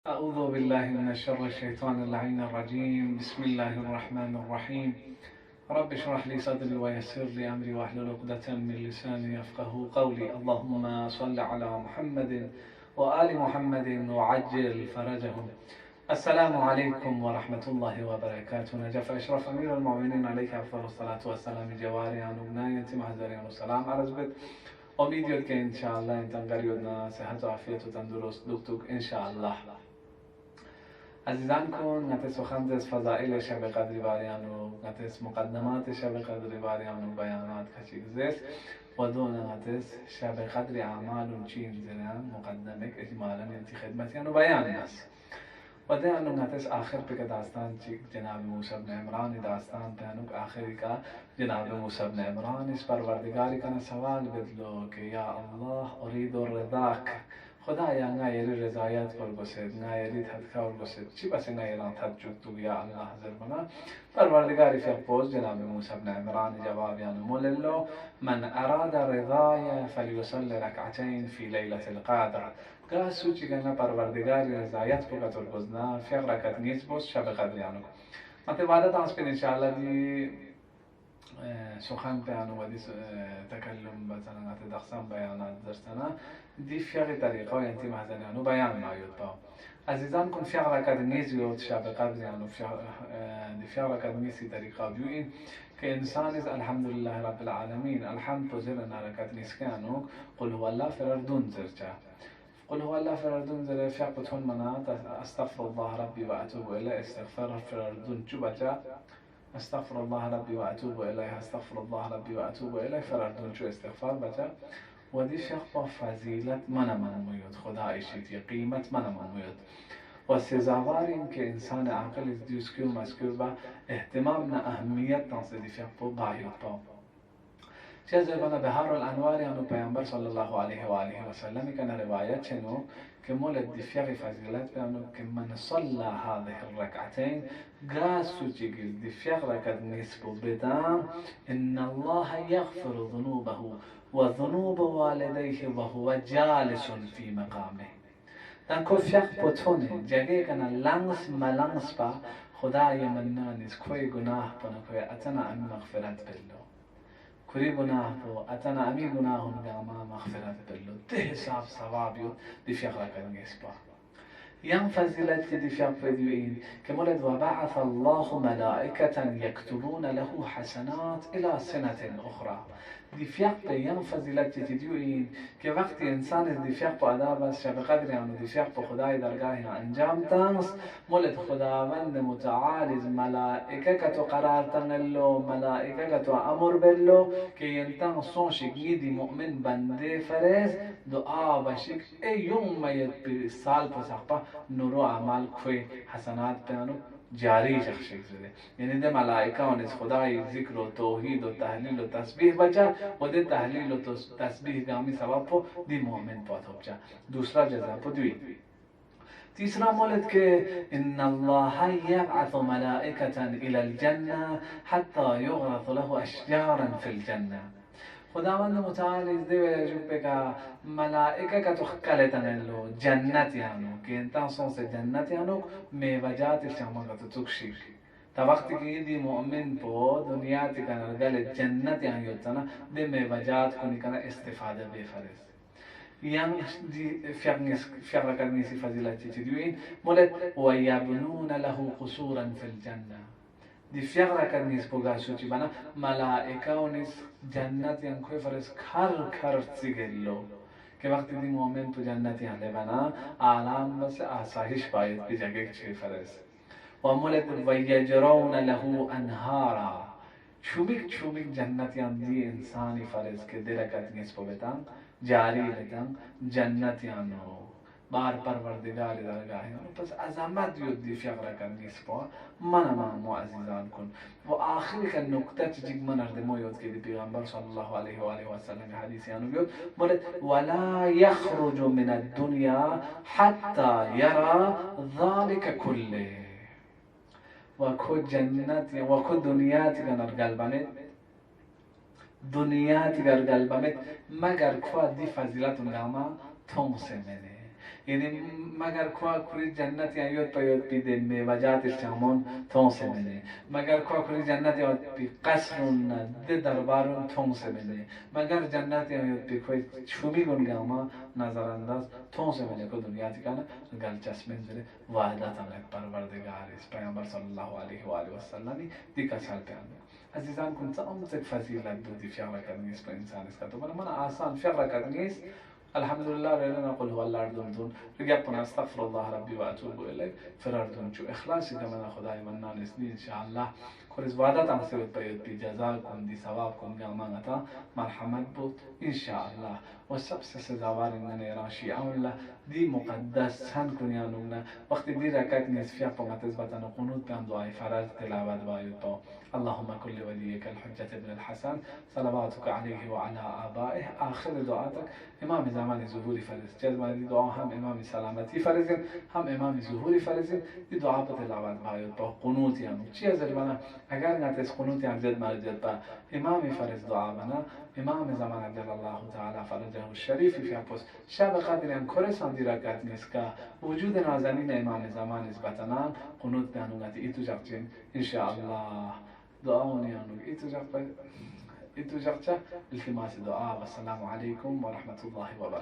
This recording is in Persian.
أعوذ بالله من الشر الشيطان اللعين الرجيم. بسم الله الرحمن الرحيم. رب اشرح لي صدري ويسر لي أمري واحلل عقدة من لساني يفقه قولي. اللهم صل على محمد وآل محمد وعجل فرجهم. السلام عليكم ورحمة الله وبركاته. نجف أشرف أمير المؤمنين عليك أفضل الصلاة والسلام جواري عن ابنايتي محضرين والسلام عرض بد. امید که انشاءالله این تنگریودنا صحت و عافیت و تندرست دکتوک انشاءالله. عزیزان کن نتیس سخن از فضائل شب قدر باریانو نتیس مقدمات شب قدر باریانو بیانات کچیک زیست و دون نتیس شب قدر اعمال چین زیران مقدمه اجمالا انتی خدمتیانو بیان است و ده انو نتیس آخر پی که داستان چیک جناب موسی بن عمران داستان پیانوک آخری که جناب موسی بن عمران اس پروردگاری کنا سوال بدلو که یا الله اريد رضاک خدایا نایری رضایت کل گسید نایری تدکار گسید چی بس نایران تدجد تو یا الله حضر بنا پروردگاری فی پوز جناب موسی بن عمران جوابیان موللو من اراد رضای فلیصلی رکعتین فی لیلة القدر گاه سوچی گنا پروردگاری رضایت کو کتر گزنا فی رکعت نیز بوس شب قدریانو مت بعد تاس پن انشاءالله دی سخن بیان و دی تکلم مثلا دقسم بیانات درسنا دی فیغ طریقه و انتی محزنیانو بیان نایود با عزیزان کن فیغ رکد نیزیود شب قدریانو دی فیغ رکد نیزی طریقه بیوین که انسان از الحمدلله رب العالمین الحمد تو زیر نرکد نیسکانو قل هو الله فرردون زرچه قل هو الله فرردون زر فیغ بتون منات استغفر الله ربی و اتوب الیه استغفر فرردون چو بچه استغفر الله ربي وأتوب إليه استغفر الله ربي وأتوب إليه فرردون شو استغفار بچه و دی شخص با فضیلت من موید خدا ایشید قیمت من موید و سزاوار این که انسان عاقل از دیوسکی و مسکور با اهتمام نه اهمیت تنصد دی شخص با باید با چه زبانه بهار الانوار یعنی پیامبر صلی الله علیه و آله و سلم کنه روایت چنو که مولد دی فیغ فضیلت بیانو که من صلى هذه الركعتين قاسو جيجل دی فیغ رکد نسبو بدام ان الله يغفر ذنوبه وذنوب والديه وهو جالس في مقامه دن کو فیغ پتونه جگه کنه لنگس ملنگس با خدای منانیز کوئی گناه پنه کوئی اتنا امی مغفرت بلو کری گناه پو اتنا امی گناهون گاما مغفرت بلو ده حساب ثوابیو دی فیغ رکد نسبا ين فضيلت دي في فيديوين كمولد وبعث الله ملائكة يكتبون له حسنات إلى سنة أخرى دي فيق ين فضيلت ديوين که وقتی انسان دي فيق آداب است شب قدر يعني دي فيق خدای درگاه انجام تانس مولد خداوند متعال ملائكة كتو قرار تنلو ملائكة كتو امر بلو که ينتان صنشك يدي مؤمن بنده فرز دعا بشك اي يوم ما يد سال پسخپا نورو اعمال کوئی حسنات پیانو جاری شخصی زده یعنی ده ملائکه آنیز خدای ذکر و توحید و تحلیل و تسبیح بچه و ده تحلیل و تسبیح گامی سبب پو دی مومن پاتو بچه دوسرا جزا پو دوی تیسرا مولد که ان الله یبعث ملائکة الى الجنة حتی یغرث له اشجارا فی الجنة خداوند متعال از دی ویجو بکا ملائکه که تخکلتنلو جنت یانو که انتان سونس جنت یانو میوجات شما که تکشیر تا وقتی که دی مؤمن پو دنیا تی کنرگل جنت یان یوتنا دی میوجات کنی کنا استفاده بفرست یان دی فیغ رکرنیسی فضیلت چی دیوین مولد ویبنون له قصورا فی الجنة دی فیغ رکد نیست بگاه سوچی بنا ملائکه و نیست جنت یان کوئی فرس کر سیگلو که وقتی دی مومن تو جنت یان لبنا آلام بس آسایش باید بی جگه چی فرس و مولد ویجرون له انهارا چوبیک جنت یان دی انسانی فرس که دی رکد نیست بگتن جاری بتن جنت یانو بار پروردگاری درگاهی پس عظمت یود دی فیغ رکن نیست با من معزیزان کن و آخری که نکته چیگ من اردمو یود که دی پیغمبر صلی الله علیه و آله و سلم حدیثی انو بیود بولد ولا یخرج من الدنیا حتی یرا ذالک کله و کو جنت و کو دنیاتی که نرگل دنیاتی که نرگل مگر کو دی فضیلت نگاما توم سمنه یعنی مگر کوه کوری جنت یا یاد پیاد بیده میوجات استعمال تون سمنه مگر کوه کوری جنت یاد بی قصرون ده دربارون تون سمنه مگر جنت یا یاد بی کوی چوبی گنگاما نظر انداز تون سمنه کو دنیا تکانه گل چشمن زره وحدت هم پروردگار است پیامبر صلی الله علیه و آله و سلمی دیکا سال پیامبر عزیزان كنت أمسك فضيلة دودي في عمرك النيس بإنسان إسكاتو بنا من آسان في عمرك النيس الحمد لله لنا قل هو الله دون رجعنا استغفر الله ربي وأتوب إليه فرار دون شو إخلاصي كمان خداي منا نسني إن شاء الله كل زوادات عن سويت بيت بجزاكم دي ثوابكم جامعة مرحمة بود إن شاء الله والسبس سزاوار إننا يراشي أولا دي مقدس هن كنيانونا وقت دي ركعت نسفيا بما تثبتنا قنوت بهم دعاء فرض تلاوة بايوتو اللهم كل وليك الحجة ابن الحسن صلواتك عليه وعلى آبائه آخر دعاتك إمام زمان ظهور فرز جزمان دي دعا هم إمام سلامتي فرزين هم إمام ظهور فرزين دي دعا بتلاوة بايوتو قنوت يعني چی از بنا اگر نتس قنوت يعني زد مرجد با إمام فرز دعا بنا إمام زمان عبد الله تعالى فرجه الشريف في أبوس شب قدر أن كرسان دي ركعت نسكا وجود نازنين إمام زمان نسبتنا قنوت بانوغات إيتو جاكتين إن شاء الله دعاوني أنو إيتو جاكتا التماس دعاء والسلام عليكم ورحمة الله وبركاته.